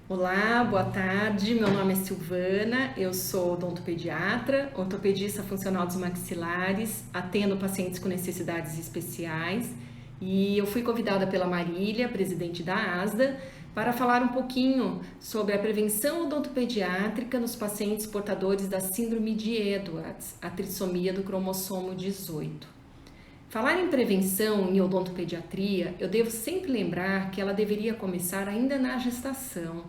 Olá, boa tarde. Meu nome é Silvana, eu sou odontopediatra, ortopedista funcional dos maxilares, atendo pacientes com necessidades especiais e eu fui convidada pela Marília, presidente da ASDA, para falar um pouquinho sobre a prevenção odontopediátrica nos pacientes portadores da síndrome de Edwards, a trissomia do cromossomo 18. Falar em prevenção em odontopediatria, eu devo sempre lembrar que ela deveria começar ainda na gestação.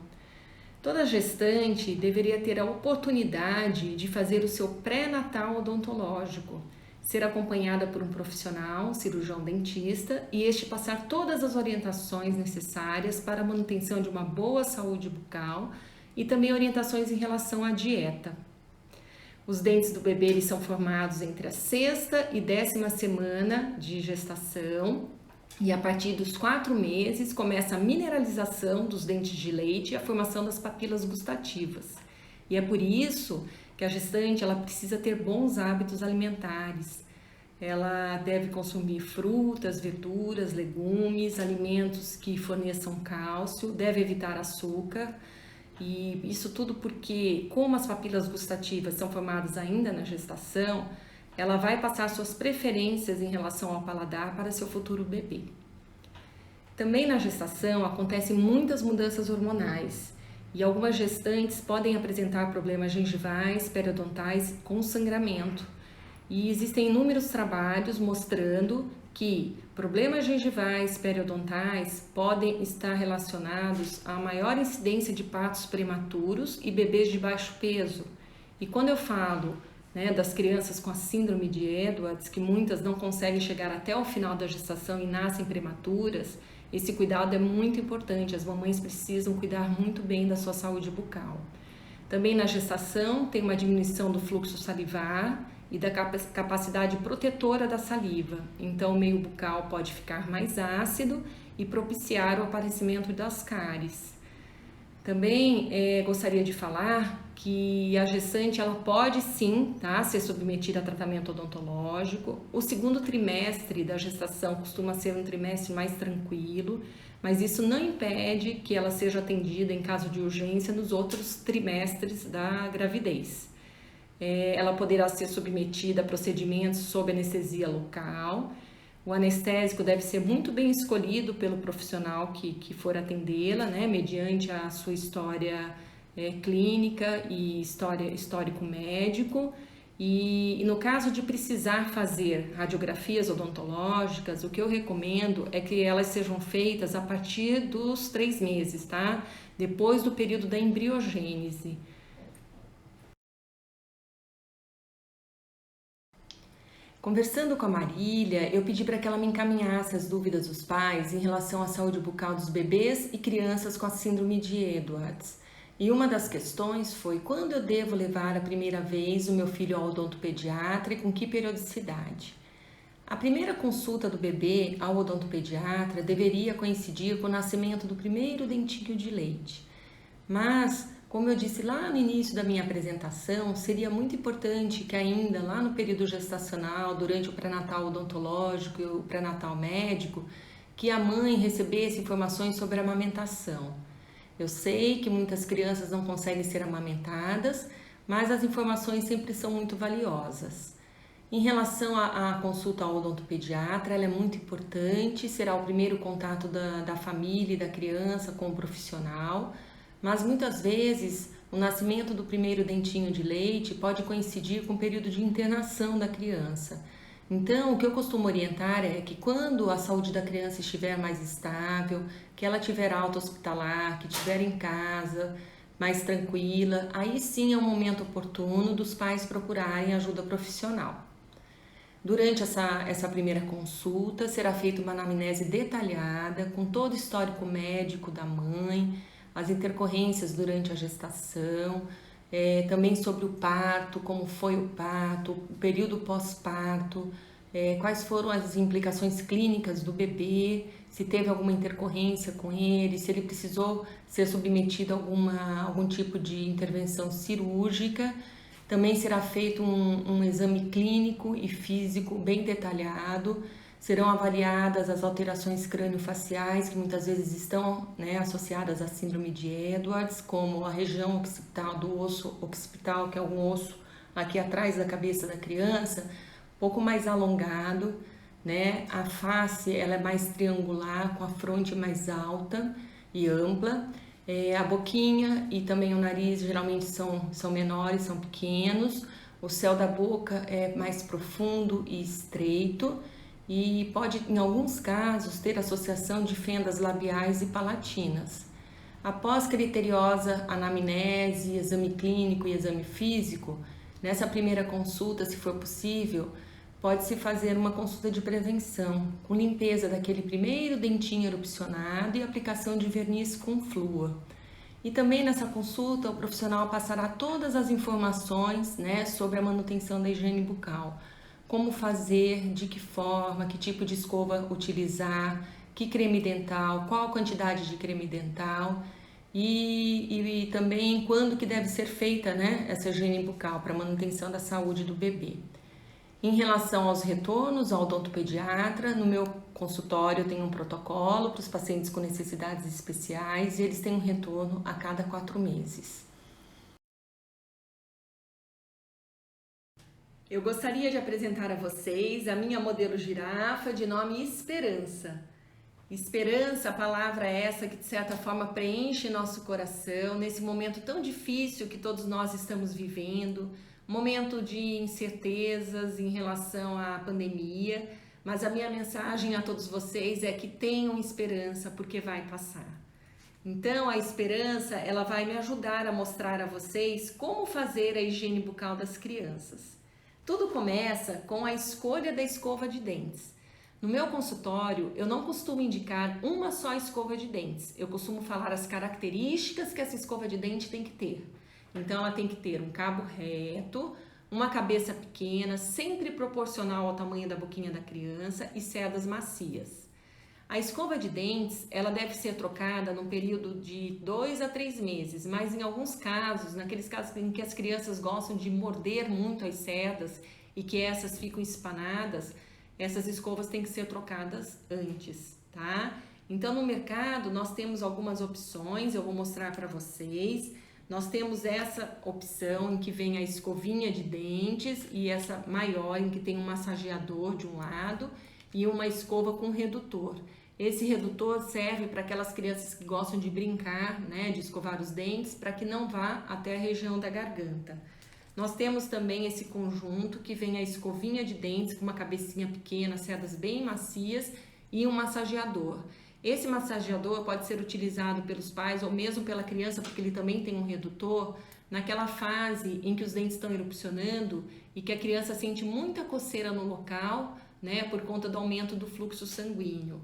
Toda gestante deveria ter a oportunidade de fazer o seu pré-natal odontológico, ser acompanhada por um profissional, cirurgião dentista, e este passar todas as orientações necessárias para a manutenção de uma boa saúde bucal e também orientações em relação à dieta. Os dentes do bebê eles são formados entre a 6ª e 10ª semana de gestação e a partir dos 4 meses começa a mineralização dos dentes de leite e a formação das papilas gustativas. E é por isso que a gestante ela precisa ter bons hábitos alimentares. Ela deve consumir frutas, verduras, legumes, alimentos que forneçam cálcio, deve evitar açúcar. E isso tudo porque, como as papilas gustativas são formadas ainda na gestação, ela vai passar suas preferências em relação ao paladar para seu futuro bebê. Também na gestação acontecem muitas mudanças hormonais e algumas gestantes podem apresentar problemas gengivais, periodontais com sangramento. E existem inúmeros trabalhos mostrando que problemas gengivais, periodontais podem estar relacionados a maior incidência de partos prematuros e bebês de baixo peso. E quando eu falo das crianças com a síndrome de Edwards, que muitas não conseguem chegar até o final da gestação e nascem prematuras, esse cuidado é muito importante, as mamães precisam cuidar muito bem da sua saúde bucal. Também na gestação tem uma diminuição do fluxo salivar e da capacidade protetora da saliva, então o meio bucal pode ficar mais ácido e propiciar o aparecimento das cáries. Também gostaria de falar que a gestante ela pode sim ser submetida a tratamento odontológico. O segundo trimestre da gestação costuma ser um trimestre mais tranquilo, mas isso não impede que ela seja atendida em caso de urgência nos outros trimestres da gravidez. Ela poderá ser submetida a procedimentos sob anestesia local. O anestésico deve ser muito bem escolhido pelo profissional que for atendê-la, mediante a sua história clínica e histórico médico. E no caso de precisar fazer radiografias odontológicas, o que eu recomendo é que elas sejam feitas a partir dos 3 meses, tá? Depois do período da embriogênese. Conversando com a Marília, eu pedi para que ela me encaminhasse as dúvidas dos pais em relação à saúde bucal dos bebês e crianças com a síndrome de Edwards. E uma das questões foi quando eu devo levar a primeira vez o meu filho ao odontopediatra e com que periodicidade. A primeira consulta do bebê ao odontopediatra deveria coincidir com o nascimento do primeiro dentinho de leite. Mas, como eu disse lá no início da minha apresentação, seria muito importante que ainda lá no período gestacional, durante o pré-natal odontológico e o pré-natal médico, que a mãe recebesse informações sobre a amamentação. Eu sei que muitas crianças não conseguem ser amamentadas, mas as informações sempre são muito valiosas. Em relação à consulta ao odontopediatra, ela é muito importante, será o primeiro contato da família e da criança com o profissional, mas muitas vezes o nascimento do primeiro dentinho de leite pode coincidir com o período de internação da criança. Então, o que eu costumo orientar é que quando a saúde da criança estiver mais estável, que ela tiver alta hospitalar, que estiver em casa, mais tranquila, aí sim é o momento oportuno dos pais procurarem ajuda profissional. Durante essa primeira consulta, será feita uma anamnese detalhada, com todo o histórico médico da mãe, as intercorrências durante a gestação, também sobre o parto, como foi o parto, o período pós-parto, quais foram as implicações clínicas do bebê, se teve alguma intercorrência com ele, se ele precisou ser submetido a algum tipo de intervenção cirúrgica. Também será feito um exame clínico e físico bem detalhado. Serão avaliadas as alterações crâniofaciais, que muitas vezes estão, né, associadas à síndrome de Edwards, como a região occipital do osso occipital, que é um osso aqui atrás da cabeça da criança, um pouco mais alongado, né? A face ela é mais triangular, com a fronte mais alta e ampla. A boquinha e também o nariz geralmente são menores, são pequenos. O céu da boca é mais profundo e estreito e pode, em alguns casos, ter associação de fendas labiais e palatinas. Após criteriosa anamnese, exame clínico e exame físico, nessa primeira consulta, se for possível, pode-se fazer uma consulta de prevenção, com limpeza daquele primeiro dentinho erupcionado e aplicação de verniz com flúor. E também nessa consulta, o profissional passará todas as informações, né, sobre a manutenção da higiene bucal. Como fazer, de que forma, que tipo de escova utilizar, que creme dental, qual a quantidade de creme dental e também quando que deve ser feita, né, essa higiene bucal para manutenção da saúde do bebê. Em relação aos retornos ao odontopediatra, no meu consultório eu tenho um protocolo para os pacientes com necessidades especiais e eles têm um retorno a cada 4 meses. Eu gostaria de apresentar a vocês a minha modelo girafa de nome Esperança. Esperança, a palavra é essa que de certa forma preenche nosso coração nesse momento tão difícil que todos nós estamos vivendo, momento de incertezas em relação à pandemia, mas a minha mensagem a todos vocês é que tenham esperança porque vai passar. Então a esperança, ela vai me ajudar a mostrar a vocês como fazer a higiene bucal das crianças. Tudo começa com a escolha da escova de dentes. No meu consultório, eu não costumo indicar uma só escova de dentes. Eu costumo falar as características que essa escova de dente tem que ter. Então, ela tem que ter um cabo reto, uma cabeça pequena, sempre proporcional ao tamanho da boquinha da criança e cerdas macias. A escova de dentes, ela deve ser trocada num período de 2 a 3 meses, mas em alguns casos, naqueles casos em que as crianças gostam de morder muito as cerdas e que essas ficam espanadas, essas escovas têm que ser trocadas antes, tá? Então, no mercado, nós temos algumas opções, eu vou mostrar para vocês. Nós temos essa opção em que vem a escovinha de dentes e essa maior em que tem um massageador de um lado e uma escova com redutor. Esse redutor serve para aquelas crianças que gostam de brincar, né, de escovar os dentes, para que não vá até a região da garganta. Nós temos também esse conjunto que vem a escovinha de dentes com uma cabecinha pequena, cerdas bem macias e um massageador. Esse massageador pode ser utilizado pelos pais ou mesmo pela criança, porque ele também tem um redutor, naquela fase em que os dentes estão erupcionando e que a criança sente muita coceira no local, né, por conta do aumento do fluxo sanguíneo.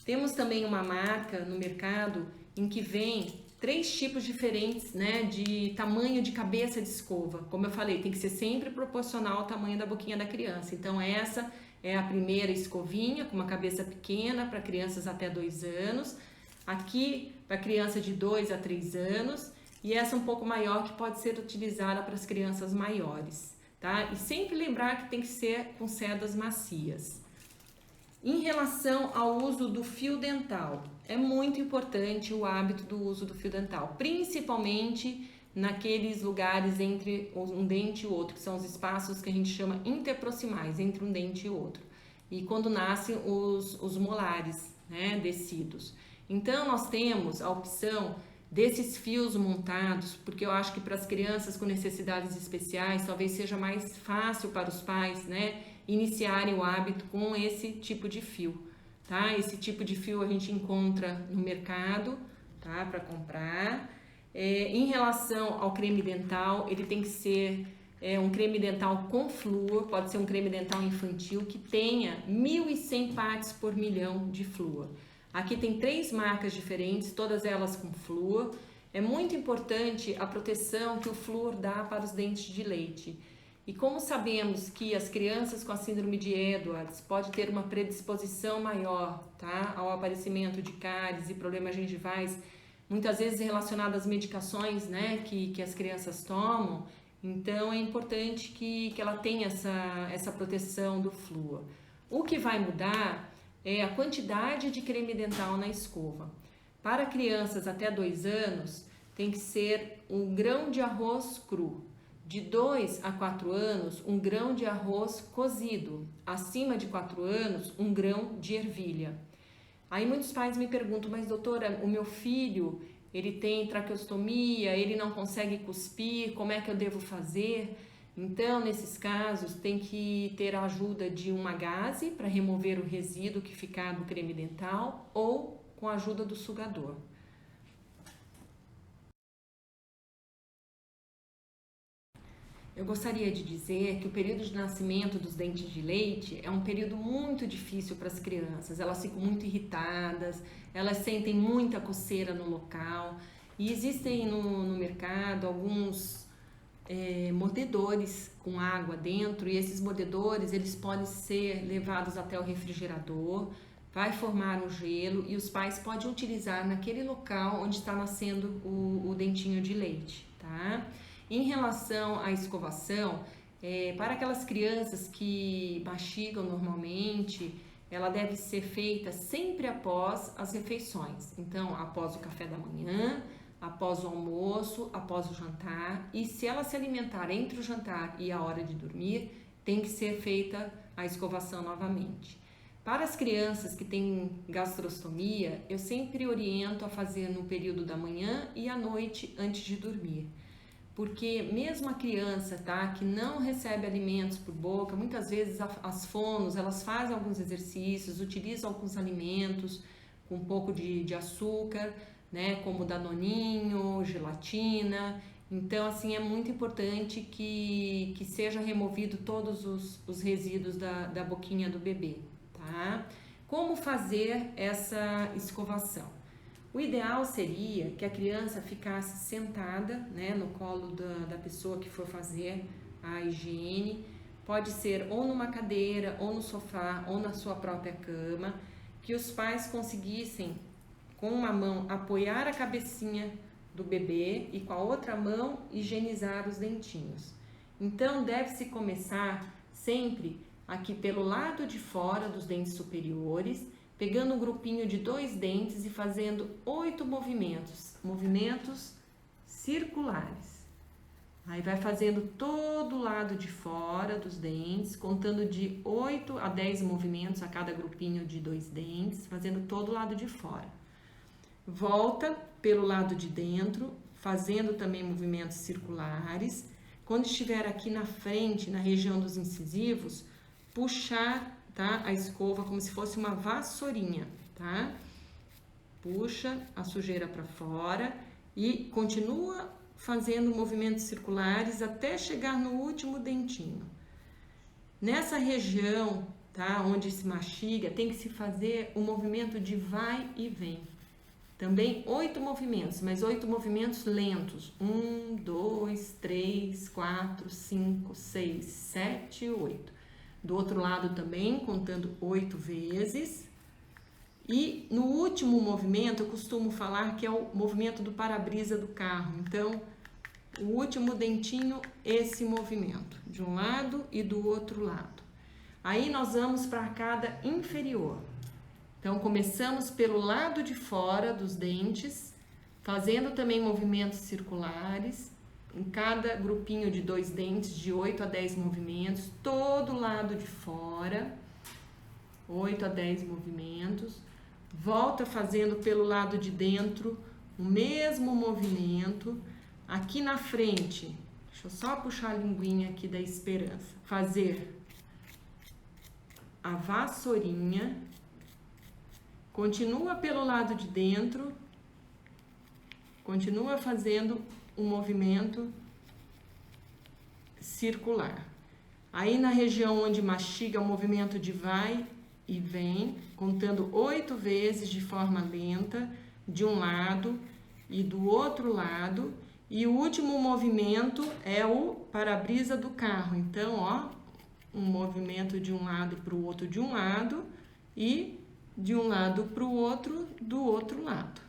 Temos também uma marca no mercado em que vem 3 tipos diferentes, né, de tamanho de cabeça de escova. Como eu falei, tem que ser sempre proporcional ao tamanho da boquinha da criança. Então essa é a primeira escovinha com uma cabeça pequena para crianças até 2 anos. Aqui para criança de 2 a 3 anos e essa um pouco maior que pode ser utilizada para as crianças maiores, tá? E sempre lembrar que tem que ser com cerdas macias. Em relação ao uso do fio dental, é muito importante o hábito do uso do fio dental, principalmente naqueles lugares entre um dente e o outro, que são os espaços que a gente chama interproximais, entre um dente e outro. E quando nascem os molares, né, descidos. Então, nós temos a opção desses fios montados, porque eu acho que para as crianças com necessidades especiais, talvez seja mais fácil para os pais, né, iniciarem o hábito com esse tipo de fio, tá? Esse tipo de fio a gente encontra no mercado, tá? Para comprar. Em relação ao creme dental, ele tem que ser um creme dental com flúor, pode ser um creme dental infantil que tenha 1.100 partes por milhão de flúor. Aqui tem 3 marcas diferentes, todas elas com flúor. É muito importante a proteção que o flúor dá para os dentes de leite. E como sabemos que as crianças com a síndrome de Edwards podem ter uma predisposição maior, tá, ao aparecimento de cáries e problemas gengivais, muitas vezes relacionados às medicações, né, que as crianças tomam, então é importante que ela tenha essa proteção do flúor. O que vai mudar é a quantidade de creme dental na escova. Para crianças até 2 anos, tem que ser um grão de arroz cru. De 2 a 4 anos, um grão de arroz cozido. Acima de 4 anos, um grão de ervilha. Aí muitos pais me perguntam, mas doutora, o meu filho, ele tem traqueostomia, ele não consegue cuspir, como é que eu devo fazer? Então, nesses casos, tem que ter a ajuda de uma gaze para remover o resíduo que ficar do creme dental ou com a ajuda do sugador. Eu gostaria de dizer que o período de nascimento dos dentes de leite é um período muito difícil para as crianças. Elas ficam muito irritadas, elas sentem muita coceira no local e existem no mercado alguns mordedores com água dentro, e esses mordedores eles podem ser levados até o refrigerador, vai formar um gelo e os pais podem utilizar naquele local onde está nascendo o dentinho de leite, tá? Em relação à escovação, para aquelas crianças que mastigam normalmente, ela deve ser feita sempre após as refeições. Então, após o café da manhã, após o almoço, após o jantar. E se ela se alimentar entre o jantar e a hora de dormir, tem que ser feita a escovação novamente. Para as crianças que têm gastrostomia, eu sempre oriento a fazer no período da manhã e à noite antes de dormir. Porque mesmo a criança, tá, que não recebe alimentos por boca, muitas vezes as fonos, elas fazem alguns exercícios, utilizam alguns alimentos com um pouco de açúcar, né, como danoninho, gelatina. Então, assim, é muito importante que seja removido todos os resíduos da boquinha do bebê, tá? Como fazer essa escovação? O ideal seria que a criança ficasse sentada, né, no colo da pessoa que for fazer a higiene. Pode ser ou numa cadeira, ou no sofá, ou na sua própria cama. Que os pais conseguissem, com uma mão, apoiar a cabecinha do bebê e com a outra mão higienizar os dentinhos. Então, deve-se começar sempre aqui pelo lado de fora dos dentes superiores, pegando um grupinho de 2 dentes e fazendo 8 movimentos circulares. Aí vai fazendo todo o lado de fora dos dentes, contando de 8 a 10 movimentos a cada grupinho de 2 dentes, fazendo todo o lado de fora. Volta pelo lado de dentro, fazendo também movimentos circulares. Quando estiver aqui na frente, na região dos incisivos, puxar, tá, a escova como se fosse uma vassourinha, tá? Puxa a sujeira para fora e continua fazendo movimentos circulares até chegar no último dentinho. Nessa região, tá, onde se mastiga, tem que se fazer um movimento de vai e vem. Também 8 movimentos, mas 8 movimentos lentos. 1, 2, 3, 4, 5, 6, 7, 8. Do outro lado também, contando 8 vezes. E no último movimento, eu costumo falar que é o movimento do para-brisa do carro. Então, o último dentinho, esse movimento, de um lado e do outro lado. Aí nós vamos para a arcada inferior. Então, começamos pelo lado de fora dos dentes, fazendo também movimentos circulares, em cada grupinho de 2 dentes, de 8 a 10 movimentos, todo lado de fora, 8 a 10 movimentos. Volta fazendo pelo lado de dentro, o mesmo movimento. Aqui na frente, deixa eu só puxar a linguinha aqui da esperança. Fazer a vassourinha. Continua pelo lado de dentro, continua fazendo um movimento circular. Aí na região onde mastiga, o movimento de vai e vem, contando 8 vezes de forma lenta, de um lado e do outro lado. E o último movimento é o para-brisa do carro. Então, ó, um movimento de um lado para o outro de um lado e de um lado para o outro do outro lado.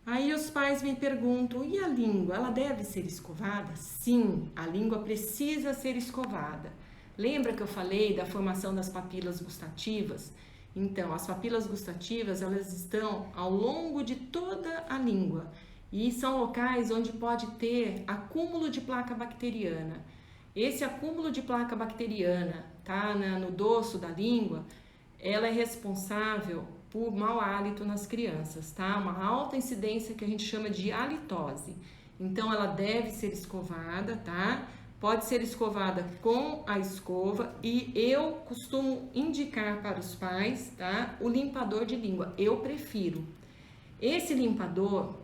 Aí os pais me perguntam, e a língua, ela deve ser escovada? Sim, a língua precisa ser escovada. Lembra que eu falei da formação das papilas gustativas? Então, as papilas gustativas, elas estão ao longo de toda a língua e são locais onde pode ter acúmulo de placa bacteriana. Esse acúmulo de placa bacteriana, tá, no dorso da língua, ela é responsável por mau hálito nas crianças, tá? Uma alta incidência que a gente chama de halitose. Então, ela deve ser escovada, tá? Pode ser escovada com a escova e eu costumo indicar para os pais, tá? O limpador de língua, eu prefiro. Esse limpador,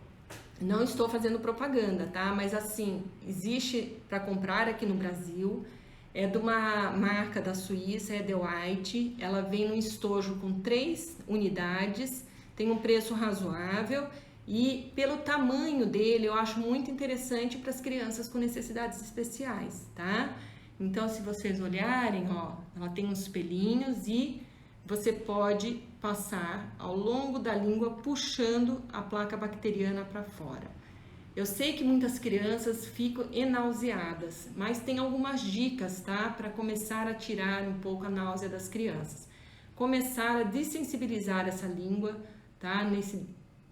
não estou fazendo propaganda, tá? Mas assim, existe para comprar aqui no Brasil, é de uma marca da Suíça, é The White, ela vem num estojo com 3 unidades, tem um preço razoável e pelo tamanho dele eu acho muito interessante para as crianças com necessidades especiais, tá? Então, se vocês olharem, ó, ela tem uns pelinhos e você pode passar ao longo da língua puxando a placa bacteriana para fora. Eu sei que muitas crianças ficam nauseadas, mas tem algumas dicas, tá? Para começar a tirar um pouco a náusea das crianças. Começar a desensibilizar essa língua, tá? Nesse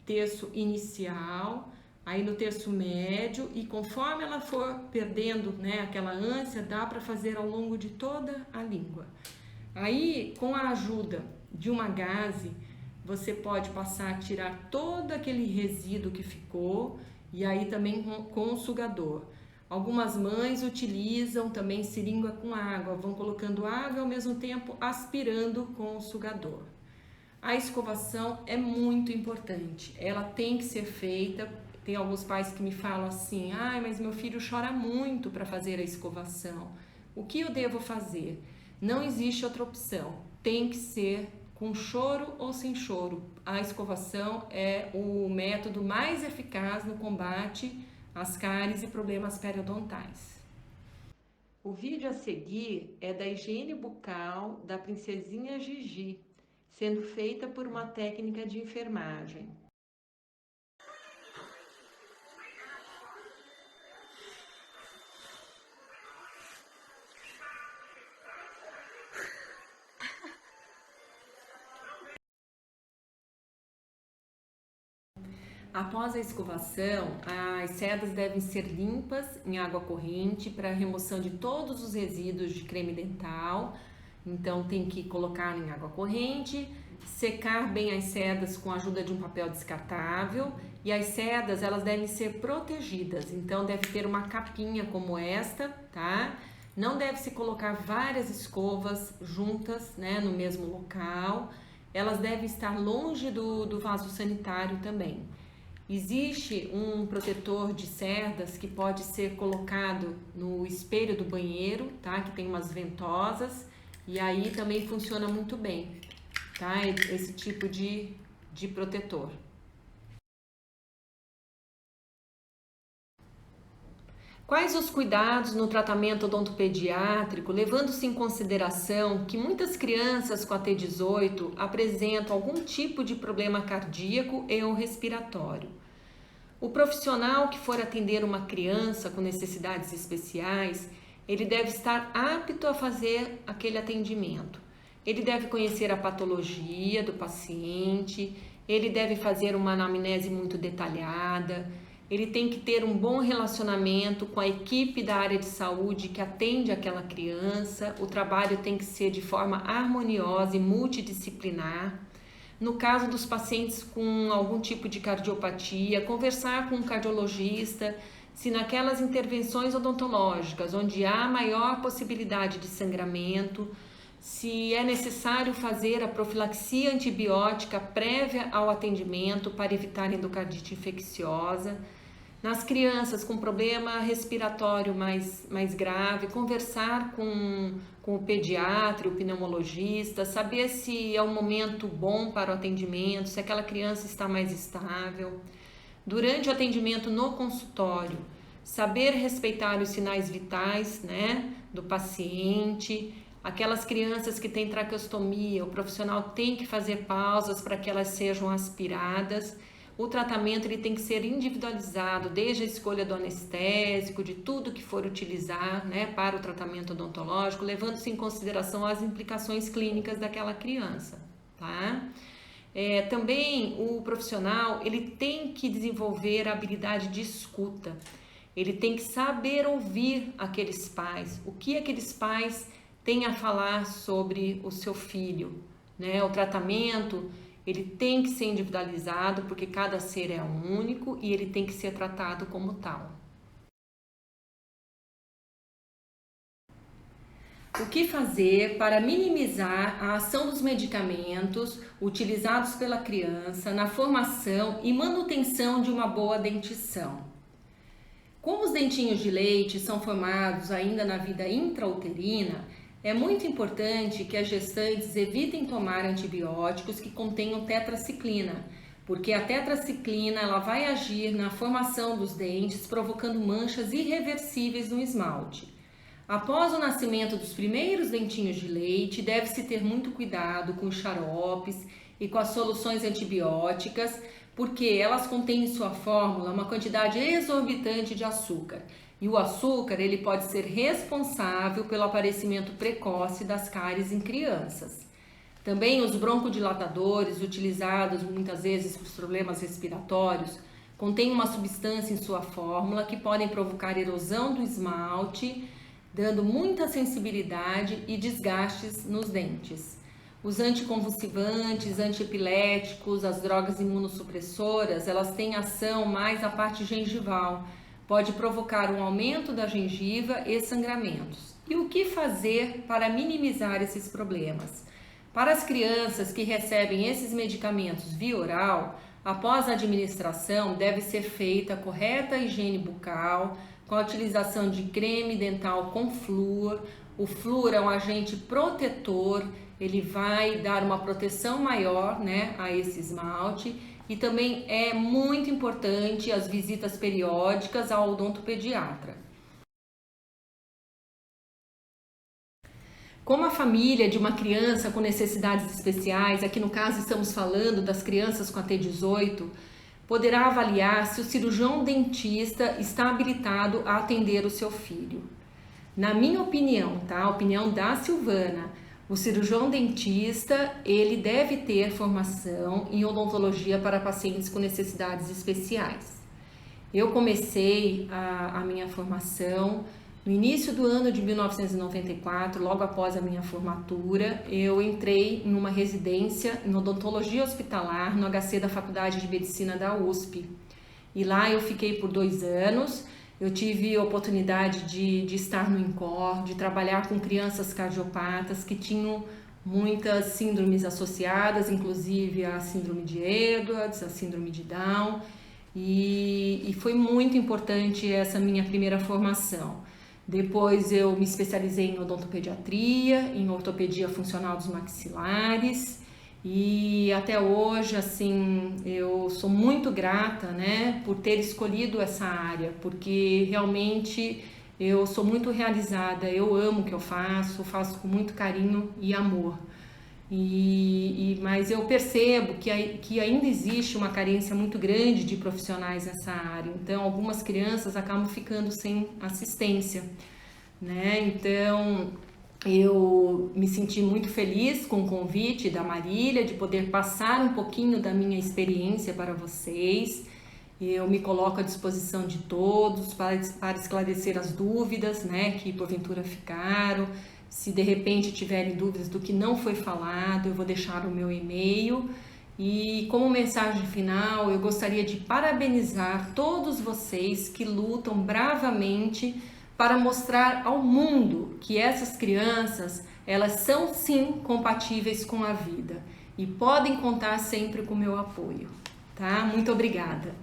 terço inicial, aí no terço médio, e conforme ela for perdendo, né, aquela ânsia, dá para fazer ao longo de toda a língua. Aí, com a ajuda de uma gaze, você pode passar a tirar todo aquele resíduo que ficou, e aí também com o sugador. Algumas mães utilizam também seringa com água, vão colocando água e ao mesmo tempo aspirando com o sugador. A escovação é muito importante, ela tem que ser feita. Tem alguns pais que me falam assim, mas meu filho chora muito para fazer a escovação. O que eu devo fazer? Não existe outra opção, tem que ser com choro ou sem choro. A escovação é o método mais eficaz no combate às cáries e problemas periodontais. O vídeo a seguir é da higiene bucal da princesinha Gigi, sendo feita por uma técnica de enfermagem. Após a escovação, as cerdas devem ser limpas em água corrente para remoção de todos os resíduos de creme dental. Então tem que colocar em água corrente, secar bem as cerdas com a ajuda de um papel descartável e as cerdas elas devem ser protegidas. Então deve ter uma capinha como esta, tá? Não deve se colocar várias escovas juntas, né, no mesmo local. Elas devem estar longe do vaso sanitário também. Existe um protetor de cerdas que pode ser colocado no espelho do banheiro, tá? Que tem umas ventosas e aí também funciona muito bem, tá? Esse tipo de protetor. Quais os cuidados no tratamento odontopediátrico, levando-se em consideração que muitas crianças com a T18 apresentam algum tipo de problema cardíaco e ou respiratório? O profissional que for atender uma criança com necessidades especiais, ele deve estar apto a fazer aquele atendimento. Ele deve conhecer a patologia do paciente, ele deve fazer uma anamnese muito detalhada, ele tem que ter um bom relacionamento com a equipe da área de saúde que atende aquela criança, o trabalho tem que ser de forma harmoniosa e multidisciplinar. No caso dos pacientes com algum tipo de cardiopatia, conversar com um cardiologista, se naquelas intervenções odontológicas onde há maior possibilidade de sangramento, se é necessário fazer a profilaxia antibiótica prévia ao atendimento para evitar endocardite infecciosa. Nas crianças com problema respiratório mais grave, conversar com o pediatra, o pneumologista, saber se é um momento bom para o atendimento, se aquela criança está mais estável. durante o atendimento no consultório, saber respeitar os sinais vitais, né, do paciente. Aquelas crianças que têm traqueostomia, o profissional tem que fazer pausas para que elas sejam aspiradas. O tratamento ele tem que ser individualizado, desde a escolha do anestésico, de tudo que for utilizar, né, para o tratamento odontológico, levando-se em consideração as implicações clínicas daquela criança, tá? Também o profissional ele tem que desenvolver a habilidade de escuta. Ele tem que saber ouvir aqueles pais, o que aqueles pais têm a falar sobre o seu filho, né? O tratamento ele tem que ser individualizado porque cada ser é único e ele tem que ser tratado como tal. O que fazer para minimizar a ação dos medicamentos utilizados pela criança na formação e manutenção de uma boa dentição? Como os dentinhos de leite são formados ainda na vida intrauterina, é muito importante que as gestantes evitem tomar antibióticos que contenham tetraciclina, porque a tetraciclina ela vai agir na formação dos dentes, provocando manchas irreversíveis no esmalte. Após o nascimento dos primeiros dentinhos de leite, deve-se ter muito cuidado com os xaropes e com as soluções antibióticas, porque elas contêm em sua fórmula uma quantidade exorbitante de açúcar. E o açúcar ele pode ser responsável pelo aparecimento precoce das cáries em crianças. Também os broncodilatadores, utilizados muitas vezes para os problemas respiratórios, contêm uma substância em sua fórmula que podem provocar erosão do esmalte, dando muita sensibilidade e desgastes nos dentes. Os anticonvulsivantes, antiepiléticos, as drogas imunossupressoras, elas têm ação mais na parte gengival. Pode provocar um aumento da gengiva e sangramentos. E o que fazer para minimizar esses problemas? Para as crianças que recebem esses medicamentos via oral, após a administração deve ser feita a correta higiene bucal, com a utilização de creme dental com flúor. O flúor é um agente protetor, ele vai dar uma proteção maior, né, a esse esmalte. E também é muito importante as visitas periódicas ao odontopediatra. Como a família de uma criança com necessidades especiais, aqui no caso estamos falando das crianças com AT18, poderá avaliar se o cirurgião dentista está habilitado a atender o seu filho. Na minha opinião, tá? A opinião da Silvana, o cirurgião dentista, ele deve ter formação em odontologia para pacientes com necessidades especiais. Eu comecei a minha formação no início do ano de 1994, logo após a minha formatura. Eu entrei em uma residência em odontologia hospitalar no HC da Faculdade de Medicina da USP. E lá eu fiquei por 2 anos. Eu tive a oportunidade de estar no INCOR, de trabalhar com crianças cardiopatas que tinham muitas síndromes associadas, inclusive a síndrome de Edwards, a síndrome de Down, e foi muito importante essa minha primeira formação. Depois eu me especializei em odontopediatria, em ortopedia funcional dos maxilares, e até hoje, assim, eu sou muito grata, né, por ter escolhido essa área, porque realmente eu sou muito realizada, eu amo o que eu faço com muito carinho e amor. Mas eu percebo que ainda existe uma carência muito grande de profissionais nessa área, então algumas crianças acabam ficando sem assistência, né? Então eu me senti muito feliz com o convite da Marília de poder passar um pouquinho da minha experiência para vocês. Eu me coloco à disposição de todos para esclarecer as dúvidas, né, que porventura ficaram. Se de repente tiverem dúvidas do que não foi falado, eu vou deixar o meu e-mail. E como mensagem final, eu gostaria de parabenizar todos vocês que lutam bravamente para mostrar ao mundo que essas crianças, elas são sim compatíveis com a vida e podem contar sempre com o meu apoio, tá? Muito obrigada!